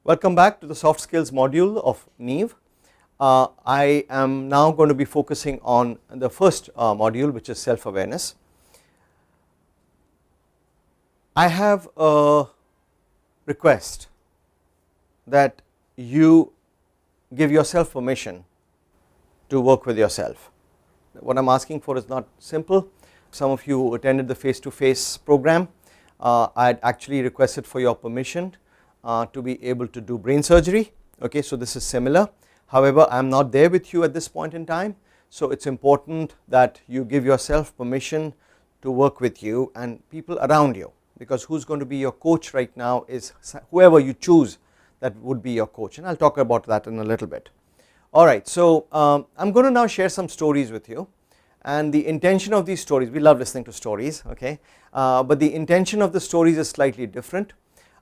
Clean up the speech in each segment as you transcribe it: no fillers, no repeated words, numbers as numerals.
Welcome back to the soft skills module of NEEV. I am now going to be focusing on the first module, which is self-awareness. I have a request that you give yourself permission to work with yourself. What I am asking for is not simple. Some of you who attended the face-to-face program, I had actually requested for your permission to be able to do brain surgery. Okay, so this is similar. However, I am not there with you at this point in time, so it is important that you give yourself permission to work with you and people around you, because who is going to be your coach right now is whoever you choose that would be your coach, and I will talk about that in a little bit. Alright, so I am going to now share some stories with you, and the intention of these stories, we love listening to stories, okay, but the intention of the stories is slightly different.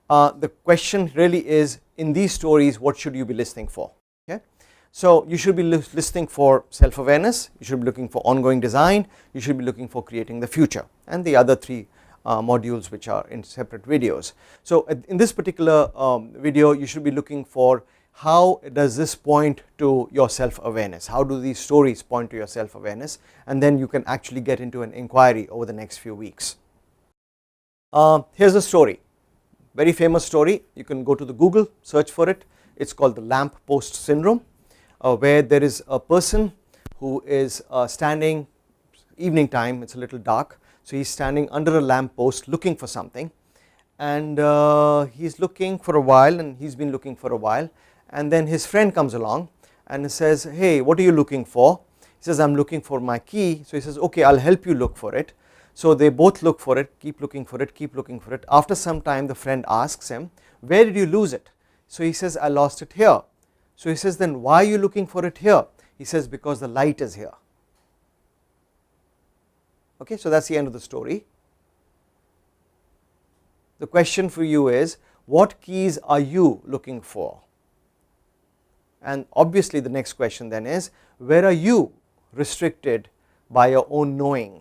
The question really is, in these stories what should you be listening for? Okay, so you should be listening for self-awareness, you should be looking for ongoing design, you should be looking for creating the future, and the other three modules which are in separate videos. So in this particular video you should be looking for how does this point to your self-awareness, how do these stories point to your self-awareness, and then you can actually get into an inquiry over the next few weeks. Here is a story. Very famous story, you can go to the Google, search for it. It is called the lamp post syndrome, where there is a person who is standing, evening time, it is a little dark, so he is standing under a lamp post looking for something, and he is looking for a while, and he has been looking for a while, and then his friend comes along and says, hey, what are you looking for? He says, I am looking for my key. So he says, okay, I will help you look for it. So they both look for it, keep looking for it, keep looking for it. After some time the friend asks him, where did you lose it? So he says, I lost it here. So he says, then why are you looking for it here? He says, because the light is here. Okay, so that is the end of the story. The question for you is, what keys are you looking for? And obviously the next question then is, where are you restricted by your own knowing,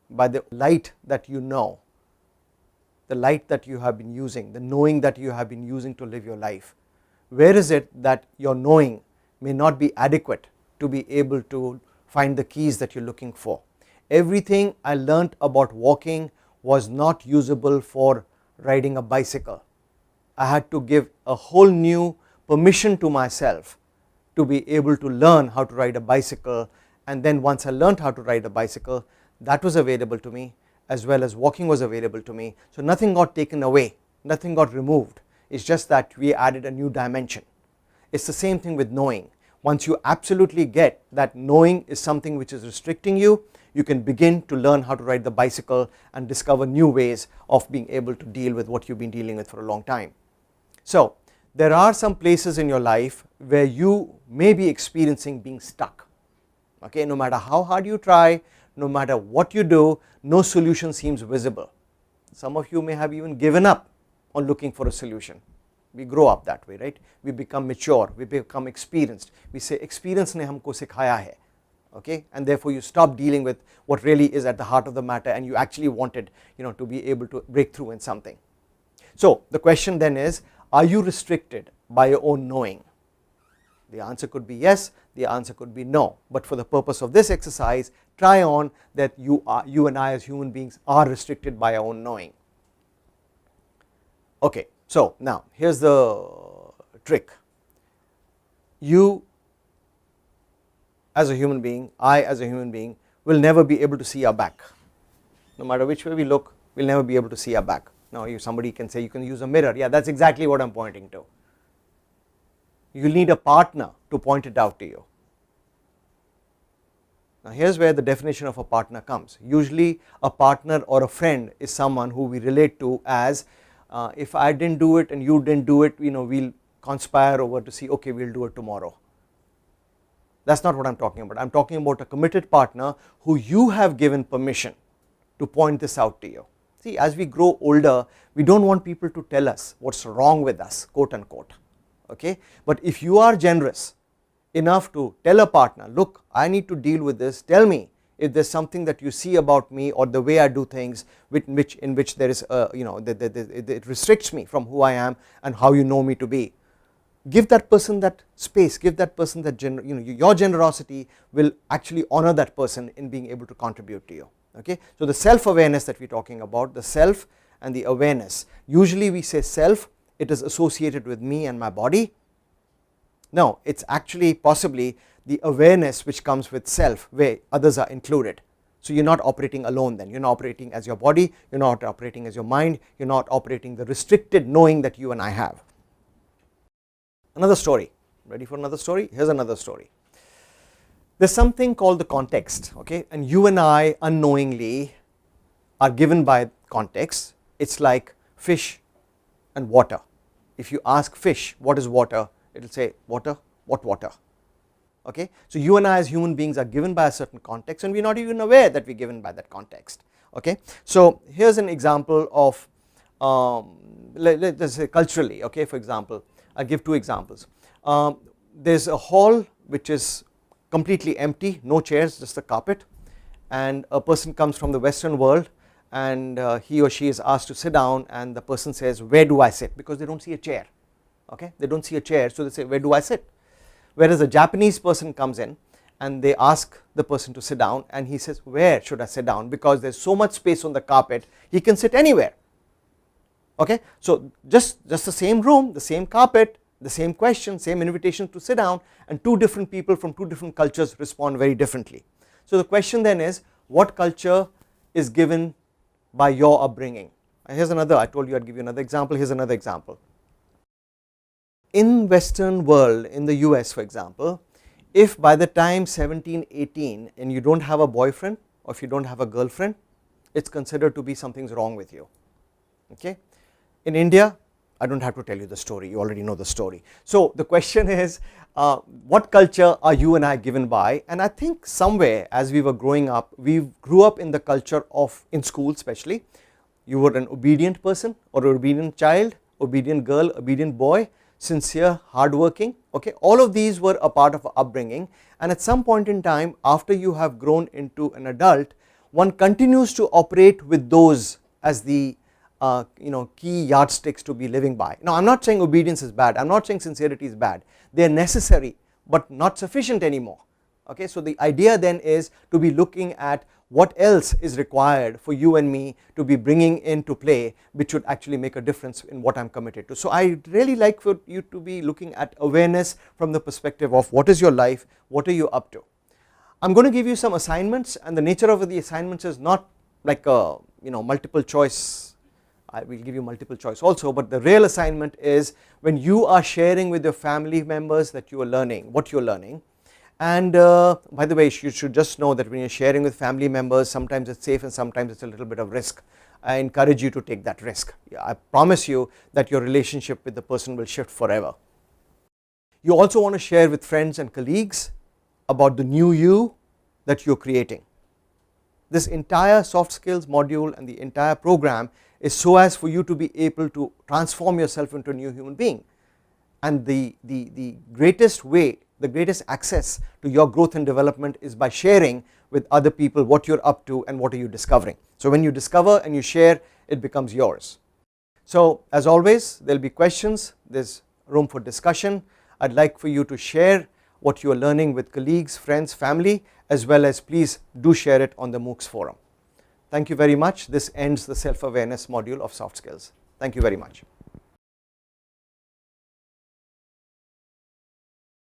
by the light that you know, the light that you have been using, the knowing that you have been using to live your life? Where is it that your knowing may not be adequate to be able to find the keys that you are looking for? Everything I learnt about walking was not usable for riding a bicycle. I had to give a whole new permission to myself to be able to learn how to ride a bicycle, and then once I learnt how to ride a bicycle, that was available to me, as well as walking was available to me. So nothing got taken away, nothing got removed, it is just that we added a new dimension. It is the same thing with knowing. Once you absolutely get that knowing is something which is restricting you, you can begin to learn how to ride the bicycle and discover new ways of being able to deal with what you have been dealing with for a long time. So there are some places in your life where you may be experiencing being stuck. Okay, no matter how hard you try, no matter what you do, no solution seems visible. Some of you may have even given up on looking for a solution. We grow up that way, right? We become mature, we become experienced. We say experience ne humko sikhaya hai, okay, and therefore you stop dealing with what really is at the heart of the matter, and you actually wanted, to be able to break through in something. So the question then is, are you restricted by your own knowing? The answer could be yes, the answer could be no, but for the purpose of this exercise, try on that you and I as human beings are restricted by our own knowing. Okay, so now here is the trick. You as a human being, I as a human being, will never be able to see our back. No matter which way we look, we will never be able to see our back. Now somebody can say you can use a mirror, yeah, that is exactly what I am pointing to. You will need a partner to point it out to you. Now here is where the definition of a partner comes. Usually a partner or a friend is someone who we relate to as, if I didn't do it and you didn't do it, we will conspire over to see, okay, we will do it tomorrow. That is not what I am talking about. I am talking about a committed partner who you have given permission to point this out to you. See, as we grow older, we do not want people to tell us what is wrong with us, quote unquote. Okay, but if you are generous enough to tell a partner, look, I need to deal with this, tell me if there is something that you see about me or the way I do things in which there is it restricts me from who I am and how you know me to be, give that person that space, give that person that your generosity will actually honor that person in being able to contribute to you. Okay, so the self awareness that we are talking about, the self and the awareness, usually we say self, it is associated with me and my body. No, it is actually possibly the awareness which comes with self, where others are included. So you are not operating alone, then you are not operating as your body, you are not operating as your mind, you are not operating the restricted knowing that you and I have. Another story, ready for another story? Here is another story. There is something called the context, okay, and you and I unknowingly are given by context. It is like fish and water. If you ask fish what is water, it will say water. What water? Okay, so you and I as human beings are given by a certain context and we are not even aware that we are given by that context. Okay, so here is an example of let us say culturally. Okay, for example, I will give two examples. There is a hall which is completely empty, no chairs, just a carpet, and a person comes from the Western world and he or she is asked to sit down, and the person says, where do I sit? Because they do not see a chair. Okay, they do not see a chair, so they say, where do I sit? Whereas a Japanese person comes in and they ask the person to sit down and he says, where should I sit down? Because there is so much space on the carpet, he can sit anywhere. Okay, so just the same room, the same carpet, the same question, same invitation to sit down, and two different people from two different cultures respond very differently. So the question then is, what culture is given by your upbringing? And here is another, I told you I would give you another example, here is another example. In Western world, in the US for example, if by the time 17, 18 and you do not have a boyfriend or if you do not have a girlfriend, it is considered to be something is wrong with you. Okay. In India, I do not have to tell you the story, you already know the story. So the question is, what culture are you and I given by? And I think somewhere as we were growing up, we grew up in the culture of, in school especially, you were an obedient person or an obedient child, obedient girl, obedient boy, sincere, hardworking. Okay, all of these were a part of upbringing, and at some point in time after you have grown into an adult, one continues to operate with those as the key yardsticks to be living by. Now I am not saying obedience is bad, I am not saying sincerity is bad, they are necessary but not sufficient anymore. Okay, so the idea then is to be looking at what else is required for you and me to be bringing into play, which would actually make a difference in what I am committed to. So I really like for you to be looking at awareness from the perspective of what is your life, what are you up to. I am going to give you some assignments, and the nature of the assignments is not like a multiple choice. I will give you multiple choice also, but the real assignment is when you are sharing with your family members that you are learning, what you are learning. And by the way, you should just know that when you are sharing with family members, sometimes it is safe and sometimes it is a little bit of risk. I encourage you to take that risk. I promise you that your relationship with the person will shift forever. You also want to share with friends and colleagues about the new you that you are creating. This entire soft skills module and the entire program is so as for you to be able to transform yourself into a new human being, and the greatest way, the greatest access to your growth and development is by sharing with other people what you are up to and what are you discovering. So when you discover and you share, it becomes yours. So as always, there will be questions, there is room for discussion. I would like for you to share what you are learning with colleagues, friends, family, as well as please do share it on the MOOCs forum. Thank you very much. This ends the self-awareness module of soft skills. Thank you very much.